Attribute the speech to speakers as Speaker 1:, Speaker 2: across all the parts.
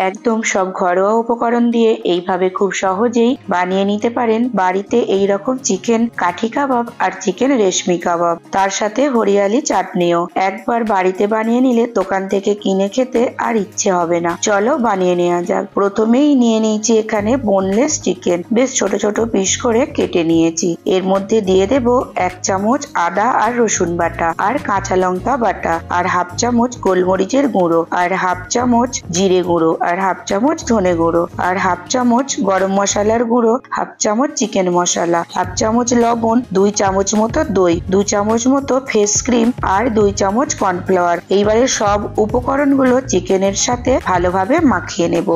Speaker 1: একদম সব ঘরোয়া উপকরণ দিয়ে এইভাবে খুব সহজেই বানিয়ে নিতে পারেন বাড়িতে এই রকম চিকেন কাঠি কাবাব আর চিকেন রেশমি কাবাব, তার সাথে হরিয়ালি চাটনিও। একবার বাড়িতে বানিয়ে নিলে দোকান থেকে কিনে খেতে আর ইচ্ছে হবে না। চলো বানিয়ে নেওয়া যাক। প্রথমেই নিয়ে নিয়েছি এখানে বোনলেস চিকেন, বেশ ছোট ছোট পিস করে কেটে নিয়েছি। এর মধ্যে দিয়ে দেব 1 চামচ আদা আর রসুন বাটা, আর কাঁচা লঙ্কা বাটা, আর হাফ চামচ গোলমরিচের গুঁড়ো, আর হাফ চামচ জিরে গুঁড়ো, আর হাফ চামচ ধনে গুঁড়ো, আর হাফ চামচ গরম মশলার গুঁড়ো, হাফ চামচ চিকেন মশলা, হাফ চামচ লবণ, 2 চামচ মতো দই, 2 চামচ মতো ফেস ক্রিম, আর 2 চামচ কর্নফ্লাওয়ার। এইবারে সব উপকরণগুলো চিকেনের সাথে ভালোভাবে মাখিয়ে নেব।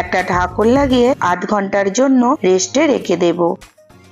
Speaker 1: একটা ঢাকন লাগিয়ে আধ ঘন্টার জন্য রেস্টে রেখে দেব।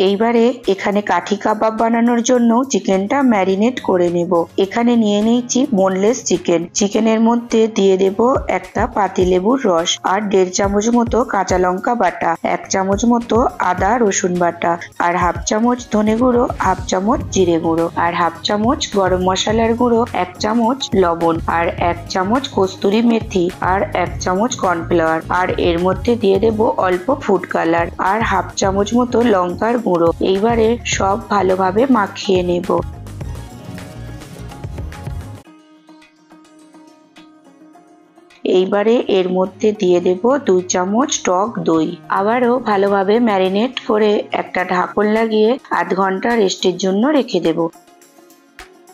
Speaker 1: এইবারে এখানে কাঠি কাবাব বানানোর জন্য চিকেনটা ম্যারিনেট করে নেব। এখানে নিয়ে নিয়েছি বোনলেস চিকেন। চিকেনের মধ্যে দিয়ে দেব একটা পাতিলেবুর রস, আর 1.5 চামচ মতো কাঁচা লঙ্কা বাটা, 1 চামচ মতো আদা রসুন বাটা, আর হাফ চামচ ধনে গুঁড়ো, হাফ চামচ জিরে গুঁড়ো, আর হাফ চামচ গরম মশলার গুঁড়ো, 1 চামচ লবণ, আর 1 চামচ কস্তুরি মেথি, আর 1 চামচ কর্নফ্লাওয়ার, আর এর মধ্যে দিয়ে দেব অল্প ফুড কালার, আর হাফ চামচ মতো লঙ্কার গুঁড়ো। এইবারে সব ভালোভাবে মাখিয়ে নেব। এইবারে এর মধ্যে দিয়ে দেব 2 চামচ টক দই। আবারও ভালোভাবে ম্যারিনেট করে একটা ঢাকন লাগিয়ে আধ ঘন্টা রেস্টের জন্য রেখে দেব।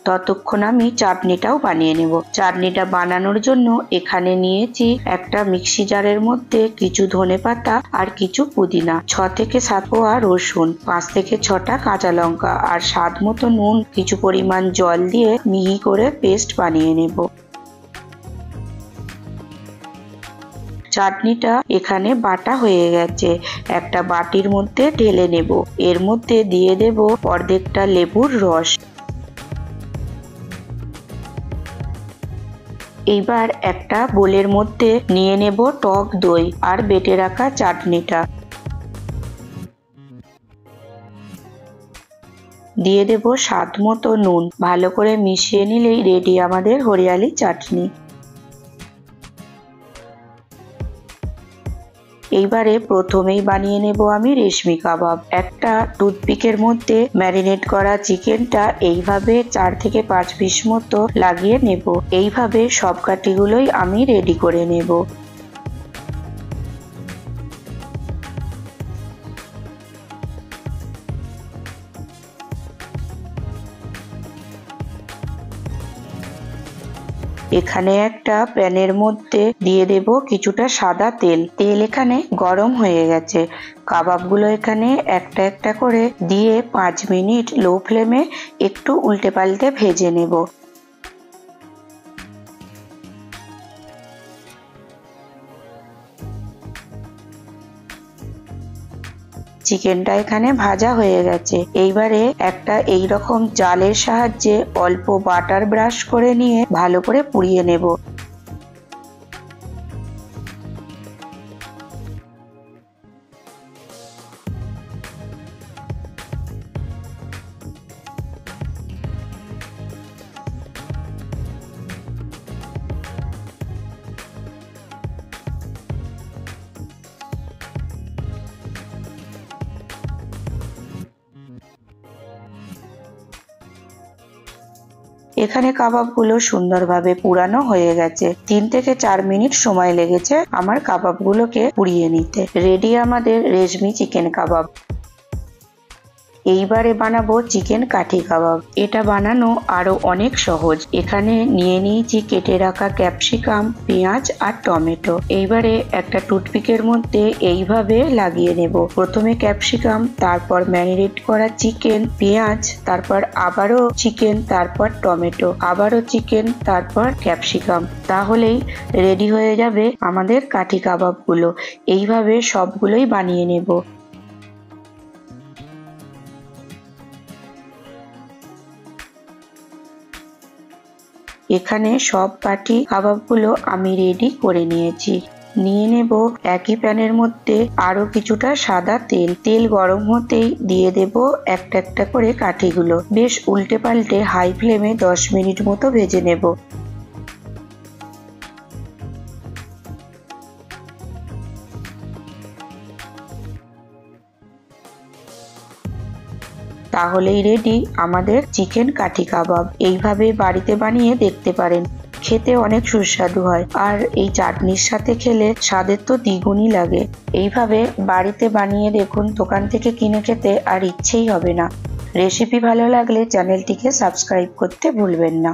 Speaker 1: ততক্ষণ আমি চাটনিটাও বানিয়ে নেব। চাটনিটা বানানোর জন্য এখানে নিয়েছি একটা মিক্সি জারের মধ্যে কিছু ধনেপাতা আর কিছু পুদিনা, 6 থেকে 7 কোয়া রসুন, 5 থেকে 6টা কাঁচা লঙ্কা, আর স্বাদ মতো নুন, কিছু পরিমাণ জল দিয়ে মিহি করে পেস্ট বানিয়ে নেব। চাটনিটা এখানে বাটা হয়ে গেছে। একটা বাটির মধ্যে ঢেলে নেব। এর মধ্যে দিয়ে দেব অর্ধেকটা লেবুর রস। এইবার একটা বোলের মধ্যে নিয়ে নেব টক দই আর বেটে রাখা চাটনিটা। দিয়ে দেব স্বাদ মতো নুন। ভালো করে মিশিয়ে নিলেই রেডি আমাদের হরিয়ালি চাটনি। এইবারে প্রথমেই বানিয়ে নেব আমি রেশমি কাবাব। একটা টুথপিকের মধ্যে ম্যারিনেট করা চিকেনটা এইভাবে 4 থেকে 5 পিস মতো লাগিয়ে নেব। এইভাবে সব কাঠিগুলোই আমি রেডি করে নেব। এখানে একটা প্যানের মধ্যে দিয়ে দেব কিছুটা সাদা তেল। তেল এখানে গরম হয়ে গেছে। কাবাবগুলো এখানে একটা একটা করে দিয়ে 5 মিনিট লো ফ্লেমে একটু উল্টে পাল্টে ভেজে নেব। চিকেনটা এখানে ভাজা হয়ে গেছে। এইবারে একটা এইরকম জালের সাহায্যে অল্প বাটার ব্রাশ করে নিয়ে ভালো করে পুড়িয়ে নেব। এখানে কাবাবগুলো সুন্দরভাবে পুরানো হয়ে গেছে। 3 থেকে 4 মিনিট সময় লেগেছে আমার কাবাবগুলোকে পুড়িয়ে নিতে। রেডি আমাদের রেশমি চিকেন কাবাব। এইবারে বানাবো চিকেন কাঠি কাবাব। এটা বানানো আরো অনেক সহজ। এখানে নিয়ে নিয়েছি কেটে রাখা ক্যাপসিকাম, পেঁয়াজ আর টমেটো। এইবারে একটা টুথপিকের মধ্যে এইভাবে লাগিয়ে নেব। প্রথমে ক্যাপসিকাম, তারপর ম্যারিনেট করা চিকেন, পেঁয়াজ, তারপর আবারও চিকেন, তারপর টমেটো, আবারও চিকেন, তারপর ক্যাপসিকাম। তাহলেই রেডি হয়ে যাবে আমাদের কাঠি কাবাবগুলো। এইভাবে সবগুলোই বানিয়ে নেব। এখানে সব কাঠি কাবাবগুলো আমি রেডি করে নিয়েছি। নিয়ে নেব একই প্যানের মধ্যে আরো কিছুটা সাদা তেল। তেল গরম হতেই দিয়ে দেব একটা একটা করে কাঠিগুলো। বেশ উল্টে পাল্টে হাই ফ্লেমে 10 মিনিট মতো ভেজে নেব। তাহলেই রেডি আমাদের চিকেন কাঠি কাবাব। এইভাবে বাড়িতে বানিয়ে দেখতে পারেন, খেতে অনেক সুস্বাদু হয়। আর এই চাটনির সাথে খেলে স্বাদের তো দ্বিগুণই লাগে। এইভাবে বাড়িতে বানিয়ে দেখুন, দোকান থেকে কিনে খেতে আর ইচ্ছেই হবে না। রেসিপি ভালো লাগলে চ্যানেলটিকে সাবস্ক্রাইব করতে ভুলবেন না।